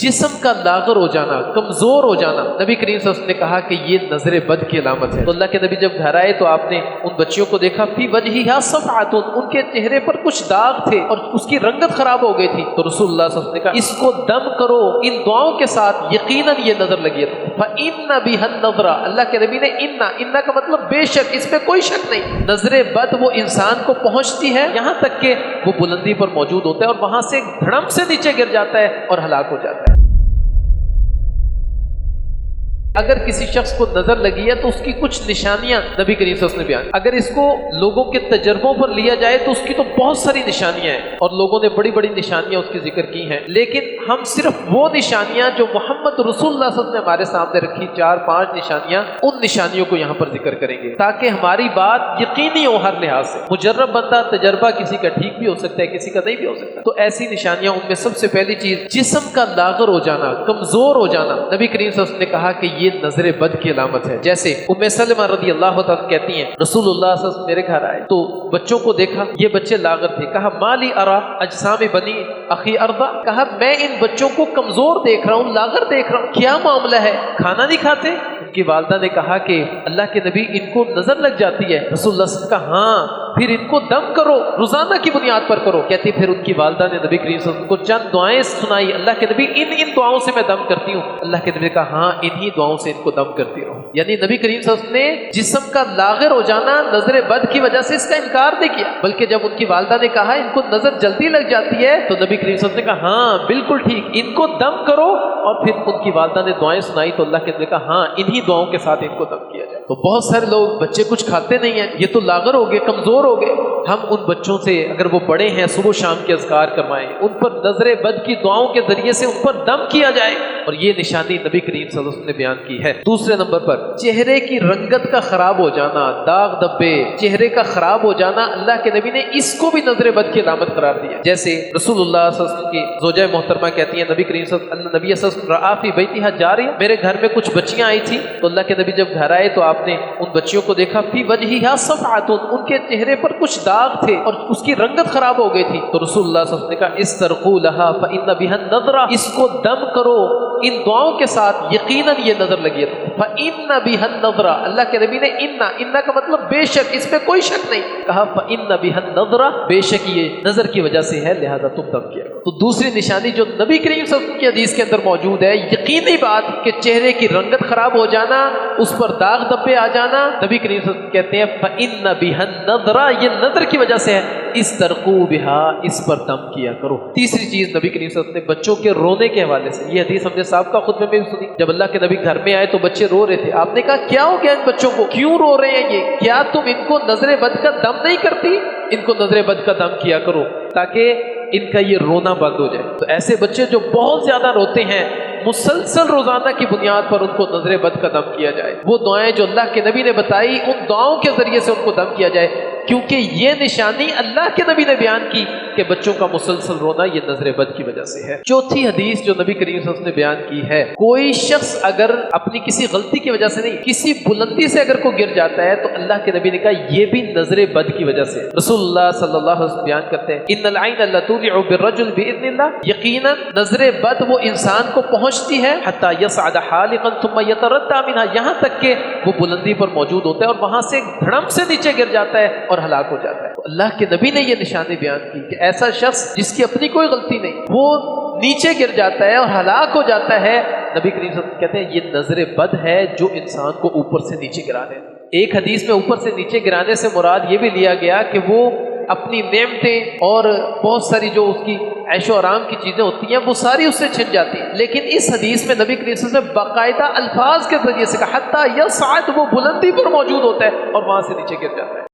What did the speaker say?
جسم کا لاغر ہو جانا، کمزور ہو جانا، نبی کریم صلی اللہ علیہ وسلم نے کہا کہ یہ نظر بد کی علامت ہے۔ تو اللہ کے نبی جب گھر آئے تو آپ نے ان بچیوں کو دیکھا، فی وجہہا صفعۃ، ان کے چہرے پر کچھ داغ تھے اور اس کی رنگت خراب ہو گئی تھی۔ تو رسول اللہ صلی اللہ علیہ وسلم نے کہا اس کو دم کرو ان دعاؤں کے ساتھ، یقیناً یہ نظر لگی ہے۔ فإن بها النظرہ، اللہ کے نبی نے ان کا مطلب بے شک، اس میں کوئی شک نہیں، نظر بد وہ انسان کو پہنچتی ہے یہاں تک کہ وہ بلندی پر موجود ہوتا ہے اور وہاں سے دھڑم سے نیچے گر جاتا ہے اور ہلاک ہو جاتا ہے۔ اگر کسی شخص کو نظر لگی ہے تو اس کی کچھ نشانیاں نبی کریم صلی اللہ علیہ وسلم نے بیان، اگر اس کو لوگوں کے تجربوں پر لیا جائے تو اس کی تو بہت ساری نشانیاں ہیں اور لوگوں نے بڑی بڑی نشانیاں اس کی ذکر کی ہیں، لیکن ہم صرف وہ نشانیاں جو محمد رسول اللہ صلی اللہ علیہ وسلم نے ہمارے سامنے رکھی، 4-5 نشانیاں، ان نشانیوں کو یہاں پر ذکر کریں گے تاکہ ہماری بات یقینی ہو ہر لحاظ سے۔ مجرب بندہ تجربہ کسی کا ٹھیک بھی ہو سکتا ہے، کسی کا نہیں بھی ہو سکتا، تو ایسی نشانیاں ان میں سب سے پہلی چیز جسم کا لاغر ہو جانا، کمزور ہو جانا۔ نبی کریم صلی اللہ علیہ وسلم نے کہا کہ یہ نظر بد کی علامت ہے۔ جیسے ام سلمہ رضی اللہ تعالیٰ کہتی ہیں رسول اللہ صلی اللہ علیہ وسلم میرے گھر آئے تو بچوں کو دیکھا، یہ بچے لاغر تھے، کہا مالی ارا اجسام بنی اخی ارضا، کہا میں ان بچوں کو کمزور دیکھ رہا ہوں، لاغر دیکھ رہا ہوں، کیا معاملہ ہے، کھانا نہیں کھاتے؟ ان کی والدہ نے کہا کہ اللہ کے نبی ان کو نظر لگ جاتی ہے۔ رسول اللہ صلی اللہ علیہ وسلم نے کہا ہاں، پھر ان کو دم کرو، روزانہ کی بنیاد پر کرو۔ کہتی پھر ان کی والدہ نے نبی کریم صلی اللہ علیہ وسلم کو چند دعائیں سنائی، اللہ کے نبی ان دعاؤں سے میں دم کرتی ہوں۔ اللہ کے نبی نے کہا ہاں، انہی دعاؤں سے ان کو دم کرتی رہو۔ یعنی نبی کریم صلی اللہ علیہ وسلم نے جسم کا لاغر ہو جانا نظر بد کی وجہ سے اس کا انکار نہیں کیا، بلکہ جب ان کی والدہ نے کہا ان کو نظر جلدی لگ جاتی ہے تو نبی کریم صلی اللہ علیہ وسلم نے کہا ہاں بالکل ٹھیک، ان کو دم کرو، اور پھر ان کی والدہ نے دعائیں سنائی تو اللہ کے نبی نے کہا ہاں انہی دعاؤں کے ساتھ ان کو دم کیا جائے۔ تو بہت سارے لوگ بچے کچھ کھاتے نہیں ہیں، یہ تو لاغر ہو گئے، کمزور ہو گئے، ہم ان بچوں سے اگر وہ بڑے ہیں صبح و شام کے اذکار کروائیں، ان پر نظر بد کی دعاؤں کے ذریعے سے ان پر دم کیا جائے، اور یہ نشانی نبی کریم صلی اللہ علیہ وسلم نے بیان کی ہے۔ دوسرے نمبر پر چہرے کی رنگت کا خراب ہو جانا، داغ دبے چہرے کا خراب ہو جانا، اللہ کے نبی نے اس کو بھی نظر بد کی علامت قرار دیا۔ جیسے رسول اللہ صلی اللہ علیہ وسلم کی زوجہ محترمہ کہتی ہیں نبی کریم صلی اللہ علیہ وسلم رأى فی بیتہا جاریہ، میرے گھر میں کچھ بچیاں آئی تھی تو اللہ کے نبی جب گھر آئے تو آپ نے ان بچیوں کو دیکھا، فی وجہہا صفعۃ، ان کے چہرے پر کچھ داغ تھے اور اس کی رنگت خراب ہو گئی تھی۔ تو رسول اللہ صلی اللہ علیہ وسلم نے کہا استرقوا لها فإن بها النظرہ، اس کو دم کرو ان دعاؤں کے ساتھ، یقیناً یہ نظر لگی ہے۔ فإن بها النظرہ، اللہ کے نبی نے ان کا مطلب بے شک، اس میں کوئی شک نہیں، کہا فإن بها النظرہ، بے شک یہ نظر کی وجہ سے ہے، لہذا تم دم کیا۔ تو دوسری نشانی جو نبی کریم صلی اللہ علیہ وسلم کی حدیث کے اندر موجود ہے، یقینی بات کہ چہرے کی رنگت خراب ہو جانا، اس پر داغ دبے آ جانا، نبی کریم صلی اللہ علیہ وسلم کہتے ہیں فإن بها النظرہ، یہ نظر کی وجہ سے ہے، استرقوا بها، اس پر دم کیا کرو۔ تیسری چیز نبی کریم صلی اللہ علیہ وسلم نے بچوں کے رونے کے حوالے سے، یہ حدیث ہم نے سابقہ خطبے میں بھی سنی، جب اللہ کے نبی گھر میں آئے تو بچے رو رہے تھے، آپ نے کہا کیا ہو گیا ان بچوں کو، کیوں رو رہے ہیں یہ، کیا تم ان کو نظر بد کا دم نہیں کرتی؟ ان کو نظر بد کا دم کیا کرو تاکہ ان کا یہ رونا بند ہو جائے۔ تو ایسے بچے جو بہت زیادہ روتے ہیں، مسلسل روزانہ کی بنیاد پر ان کو نظر بد کا دم کیا جائے، وہ دعائیں جو اللہ کے نبی نے بتائی ان دعاؤں کے ذریعے سے ان کو دم کیا جائے، کیونکہ یہ نشانی اللہ کے نبی نے بیان کی کہ بچوں کا مسلسل رونا یہ نظر بد کی وجہ سے ہے۔ چوتھی حدیث جو نبی کریم صلی اللہ علیہ وسلم نے بیان کی ہے، کوئی شخص اگر اپنی کسی غلطی کی وجہ سے نہیں، کسی بلندی سے اگر کوئی گر جاتا ہے تو اللہ کے نبی نے کہا یہ بھی نظر بد کی وجہ سے۔ رسول اللہ صلی اللہ علیہ وسلم بیان کرتے ہیں ان العین لتولع بالرجل باذن اللہ، یقیناً نظر بد وہ انسان کو پہنچتی ہے حتی یصعد حالقا ثم یتردى منها، یہاں تک کہ وہ بلندی پر موجود ہوتا ہے اور وہاں سے دھڑم سے نیچے گر جاتا ہے اور ہلاک ہو جاتا ہے۔ تو اللہ کے نبی نے یہ نشانی بیان کی کہ ایسا شخص جس کی اپنی کوئی غلطی نہیں، وہ نیچے گر جاتا ہے اور ہلاک ہو جاتا ہے، نبی کریم صلی اللہ علیہ وسلم کہتے ہیں یہ نظر بد ہے جو انسان کو اوپر سے نیچے گرا دے۔ ایک حدیث میں اوپر سے نیچے گرانے سے مراد یہ بھی لیا گیا کہ وہ اپنی نعمتیں اور بہت ساری جو اس کی عیش و آرام کی چیزیں ہوتی ہیں وہ ساری اس سے چھن جاتی ہیں، لیکن اس حدیث میں نبی کریم صلی اللہ علیہ وسلم نے باقاعدہ الفاظ کے ذریعے سے کہا حتی یصعد، وہ بلندی پر موجود ہوتا ہے اور وہاں سے نیچے گر جاتا ہے۔